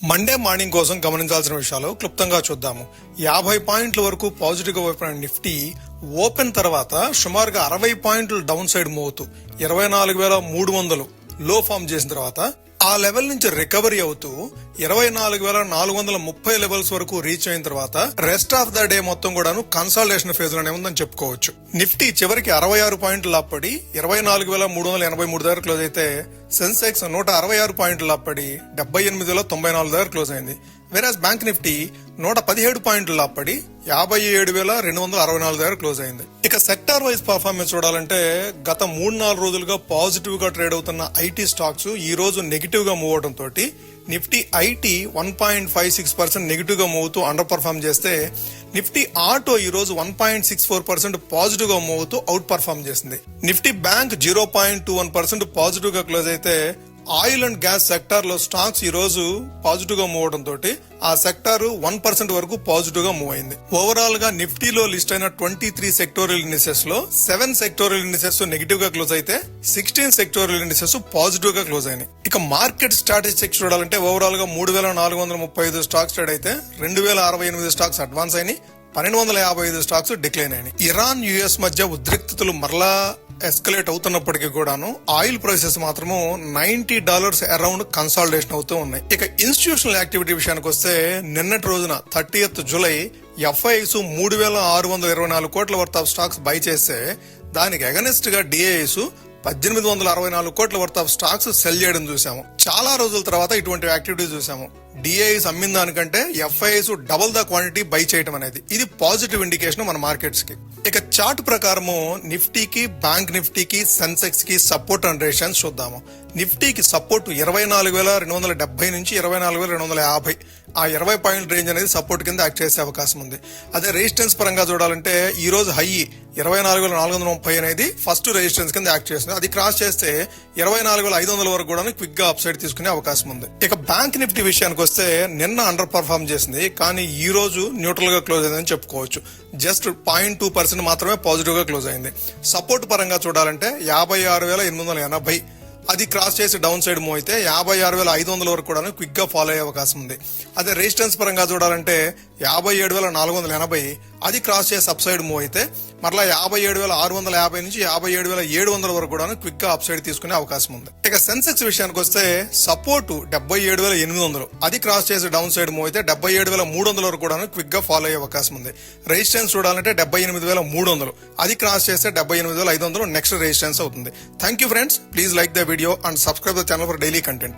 Monday morning కోసం గమనించాల్సిన విషయాలు క్లుప్తంగా చూద్దాము. 50 పాయింట్ల వరకు పాజిటివ్ గా వైపు నిఫ్టీ ఓపెన్ తర్వాత సుమారుగా 60 పాయింట్లు డౌన్ సైడ్ మూవ్ అవుతూ 24,300 లో ఫామ్ చేసిన తర్వాత ఆ లెవెల్ నుంచి రికవరీ అవుతూ 24,430 లెవెల్స్ వరకు రీచ్ అయిన తర్వాత రెస్ట్ ఆఫ్ ద డే మొత్తం కూడాను కన్సాలిడేషన్ ఫేజ్ లోనే ఉందని చెప్పుకోవచ్చు. నిఫ్టీ చివరికి 66 పాయింట్లు లాప్పడి 24,383 దగ్గర క్లోజ్ అయితే సెన్సెక్స్ 166 పాయింట్లు లాప్పడి 78,094 దగ్గర క్లోజ్ అయింది. వేరాజ్ బ్యాంక్ నిఫ్టీ 117 పాయింట్లు లాప్పడి 57,264 దగ్గర క్లోజ్ అయింది. ఇక సెక్టార్ వైజ్ పర్ఫార్మెన్స్ చూడాలంటే గత 3-4 రోజులుగా పాజిటివ్ గా ట్రేడ్ అవుతున్న ఐటీ స్టాక్స్ ఈ రోజు నెగిటివ్ గా మూవ్ అవడం తోటి నిఫ్టీ ఐటీ 1.56% నెగిటివ్ గా మూవ్ అవుతూ అండర్ పర్ఫార్మ్ చేస్తే నిఫ్టీ ఆటో ఈ రోజు 1.64% పాజిటివ్ గా మూవ్ అవుతూ అవుట్ పర్ఫార్మ్ చేసింది. నిఫ్టీ బ్యాంక్ 0.21% పాజిటివ్ గా క్లోజ్ అయితే ఆయిల్ అండ్ గ్యాస్ సెక్టార్ లో స్టాక్స్ ఈ రోజు పాజిటివ్ గా మూవ్ అవడం తోటి ఆ సెక్టార్ 1% వరకు పాజిటివ్ గా మూవ్ అయింది. ఓవరాల్ గా నిఫ్టీలో లిస్ట్ అయిన 23 సెక్టోరియల్ ఇండిసెస్ లో 7 సెక్టోరియల్ ఇండిసెస్ నెగిటివ్ గా క్లోజ్ అయితే 16 సెక్టోరియల్ ఇండిసెస్ పాజిటివ్ గా క్లోజ్ అయినాయి. ఇక మార్కెట్ స్టాటిస్టిక్స్ చూడాలంటే ఓవరాల్ గా 3,435 స్టాక్స్ ట్రేడ్ అయితే 2,068 స్టాక్స్ అడ్వాన్స్ అయినాయి, 1,255 స్టాక్స్ డిక్లైన్ అయినాయి. ఇరాన్ యుఎస్ మధ్య ఉద్రిక్తతలు మరలా ఎస్కలేట్ అవుతున్నప్పటికీ కూడాను ఆయిల్ ప్రైసెస్ మాత్రము $90 అరౌండ్ కన్సాలిడేషన్ అవుతూ ఉన్నాయి. ఇక ఇన్స్టిట్యూషనల్ యాక్టివిటీ విషయానికి వస్తే నిన్నటి రోజున 30th జూలై ఎఫ్ఐఎస్ 3,624 కోట్ల వర్త్ ఆఫ్ స్టాక్స్ బై చేస్తే దానికి అగనెస్ట్ గా డిఐఎస్ 1,864 కోట్ల వర్త్ ఆఫ్ స్టాక్స్ సెల్ చేయడం చూసాము. చాలా రోజుల తర్వాత ఇటువంటి యాక్టివిటీస్ చూసాము. డిఐఎస్ అమ్మిన దానికంటే FIS double the quantity buy చేయడం అనేది ఇది పాజిటివ్ ఇండికేషన్ మన మార్కెట్స్ కి. ఇక చార్ట్ ప్రకారము నిఫ్టీకి, బ్యాంక్ నిఫ్టీకి, సెన్సెక్స్ కి సపోర్ట్ అండ్ రెసిస్టెన్స్ చూద్దాము. నిఫ్టీకి సపోర్ట్ 24,270 నుంచి 24,250 ఆ 20 పాయింట్ రేంజ్ అనేది సపోర్ట్ కింద యాక్ట్ చేసే అవకాశం ఉంది. అదే రెసిస్టెన్స్ పరంగా చూడాలంటే ఈ రోజు హై 24,430 అనేది ఫస్ట్ రెసిస్టెన్స్ కింద యాక్ట్ చేస్తుంది. అది క్రాస్ చేస్తే 24,500 వరకు కూడా క్విక్ గా అప్ సైడ్ తీసుకునే అవకాశం ఉంది. ఇక బ్యాంక్ నిఫ్టీ విషయానికి వస్తే నిన్న అండర్ పర్ఫార్మ్ చేసింది, కానీ ఈ రోజు న్యూట్రల్ గా క్లోజ్ అయిందని చెప్పుకోవచ్చు. జస్ట్ 0.2% మాత్రమే పాజిటివ్ గా క్లోజ్ అయింది. సపోర్ట్ పరంగా చూడాలంటే 56,880 అది క్రాస్ చేసి డౌన్ సైడ్ మూవ్ అయితే 56,500 వరకు కూడా క్విక్ గా ఫాలో అయ్యే అవకాశం ఉంది. అదే రెసిస్టెన్స్ పరంగా చూడాలంటే 57,480 అది క్రాస్ చేసి అప్ సైడ్ మూవ్ అయితే మరలా 57,650 నుంచి 57,700 వరకు కూడా క్విక్ గా అప్ సైడ్ తీసుకునే అవకాశం ఉంది. ఇక సెన్సెక్స్ విషయానికి వస్తే సపోర్ట్ 77,800 అది క్రాస్ చేసి డౌన్ సైడ్ మూవ్ అయితే 77,300 వరకు కూడా క్విక్ గా ఫాలో అయ్యే అవకాశం ఉంది. రెసిస్టెన్స్ చూడాలంటే 78,300 అది క్రాస్ చేస్తే 78,500 నెక్స్ట్ రెసిస్టెన్స్ అవుతుంది. Thank you friends, please like the video and subscribe the channel for daily content.